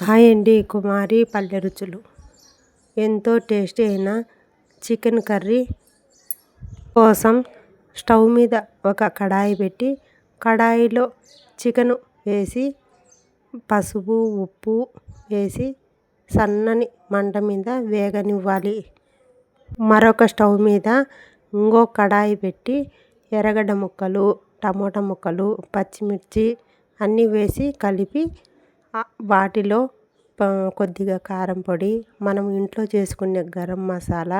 Hi అండి. కుమారి పల్లె రుచులు. ఎంతో టేస్టీ అయిన చికెన్ కర్రీ కోసం స్టవ్ మీద ఒక కడాయి పెట్టి కడాయిలో చికెను వేసి పసుపు ఉప్పు వేసి సన్నని మంట మీద వేగనివ్వాలి. మరొక స్టవ్ మీద ఇంకో కడాయి పెట్టి ఎర్రగడ్డ ముక్కలు, టమోటా ముక్కలు, పచ్చిమిర్చి అన్నీ వేసి కలిపి వాటిలో కొద్దిగా కారం పొడి, మనం ఇంట్లో చేసుకునే గరం మసాలా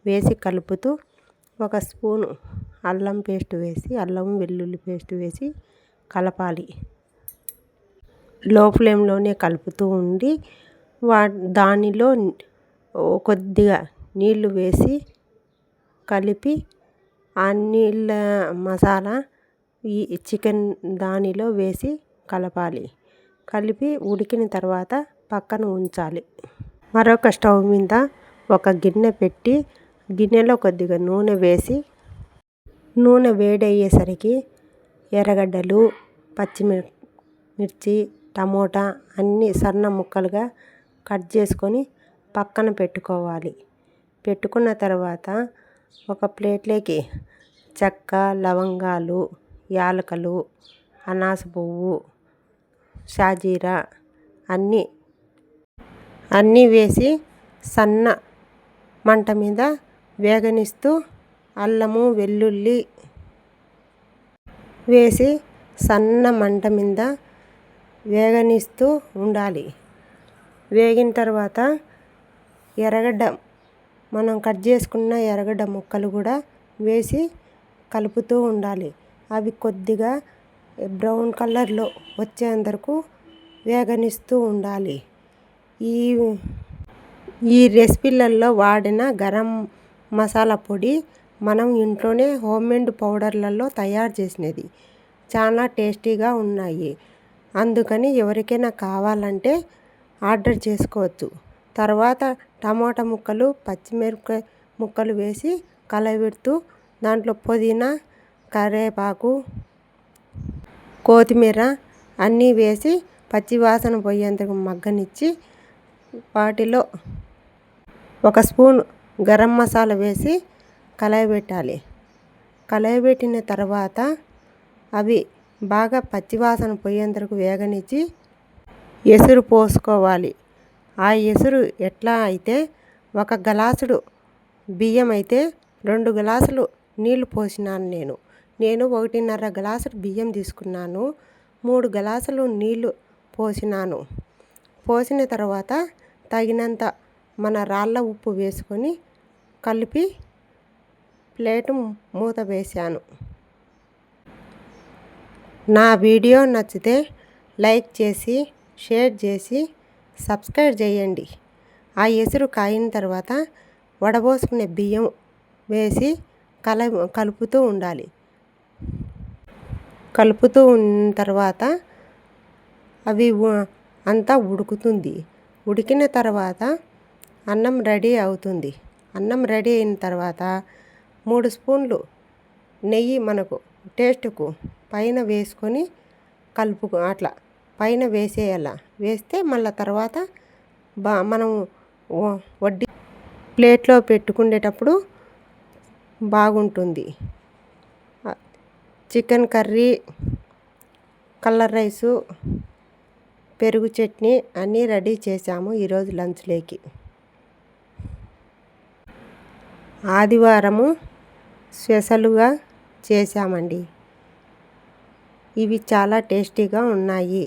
వేసి కలుపుతూ ఒక స్పూను అల్లం పేస్ట్ వేసి అల్లం వెల్లుల్లి పేస్ట్ వేసి కలపాలి. లో ఫ్లేమ్లోనే కలుపుతూ ఉండి దానిలో కొద్దిగా నీళ్లు వేసి కలిపి ఆ నీళ్ళ మసాలా ఈ చికెన్ దానిలో వేసి కలపాలి. కలిపి ఉడికిన తర్వాత పక్కన ఉంచాలి. మరొక స్టవ్ మీద ఒక గిన్నె పెట్టి గిన్నెలో కొద్దిగా నూనె వేసి నూనె వేడయ్యేసరికి ఎర్రగడ్డలు, పచ్చిమిర్చి, టమోటా అన్నీ సన్న ముక్కలుగా కట్ చేసుకొని పక్కన పెట్టుకోవాలి. పెట్టుకున్న తర్వాత ఒక ప్లేట్లోకి చెక్క, లవంగాలు, యాలకులు, అనాస పువ్వు, షాజీరా అన్నీ వేసి సన్న మంట మీద వేగనిస్తూ అల్లము వెల్లుల్లి వేసి సన్న మంట మీద వేగనిస్తూ ఉండాలి. వేగిన తర్వాత మనం కట్ చేసుకున్న ఎర్రగడ్డ ముక్కలు కూడా వేసి కలుపుతూ ఉండాలి. అవి కొద్దిగా బ్రౌన్ కలర్లో వచ్చేంతవరకు వేగనిస్తూ ఉండాలి. ఈ రెసిపీలలో వాడిన గరం మసాలా పొడి మనం ఇంట్లోనే హోమ్మేడ్ పౌడర్లలో తయారు చేసినది. చాలా టేస్టీగా ఉన్నాయి. అందుకని ఎవరికైనా కావాలంటే ఆర్డర్ చేసుకోవచ్చు. తర్వాత టమాటా ముక్కలు, పచ్చిమిరపకాయ ముక్కలు వేసి కలబెడుతూ దాంట్లో పుదీనా, కరివేపాకు, కొత్తిమీర అన్నీ వేసి పచ్చివాసన పోయేంతకు మగ్గనిచ్చి వాటిలో ఒక స్పూన్ గరం మసాలా వేసి కలయబెట్టాలి. కలయబెట్టిన తర్వాత అవి బాగా పచ్చివాసన పోయేంతకు వేగనిచ్చి ఎసురు పోసుకోవాలి. ఆ ఎసురు ఎట్లా అయితే ఒక గ్లాసుడు బియ్యం అయితే 2 గ్లాసులు నీళ్లు పోసినాను. నేను 1.5 గ్లాసులు బియ్యం తీసుకున్నాను. 3 గ్లాసులు నీళ్లు పోసినాను. పోసిన తర్వాత తగినంత మన రాళ్ళ ఉప్పు వేసుకొని కలిపి ప్లేటు మూత వేశాను. నా వీడియో నచ్చితే లైక్ చేసి, షేర్ చేసి, సబ్స్క్రైబ్ చేయండి. ఆ ఎసురు కాయిన తర్వాత వడబోసుకునే బియ్యం వేసి కలుపుతూ ఉండాలి. కలుపుతూ ఉన్న తర్వాత అవి అంతా ఉడుకుతుంది. ఉడికిన తర్వాత అన్నం రెడీ అవుతుంది. అన్నం రెడీ అయిన తర్వాత 3 స్పూన్లు నెయ్యి మనకు టేస్ట్కు పైన వేసుకొని అట్లా పైన వేసేయాల. వేస్తే మళ్ళీ తర్వాత మనం వడ్డీ ప్లేట్లో పెట్టుకునేటప్పుడు బాగుంటుంది. చికెన్ కర్రీ, కలర్ రైసు, పెరుగు చట్నీ అన్నీ రెడీ చేసాము ఈరోజు లంచ్లోకి. ఆదివారము స్పెషల్గా చేసామండి. ఇవి చాలా టేస్టీగా ఉన్నాయి.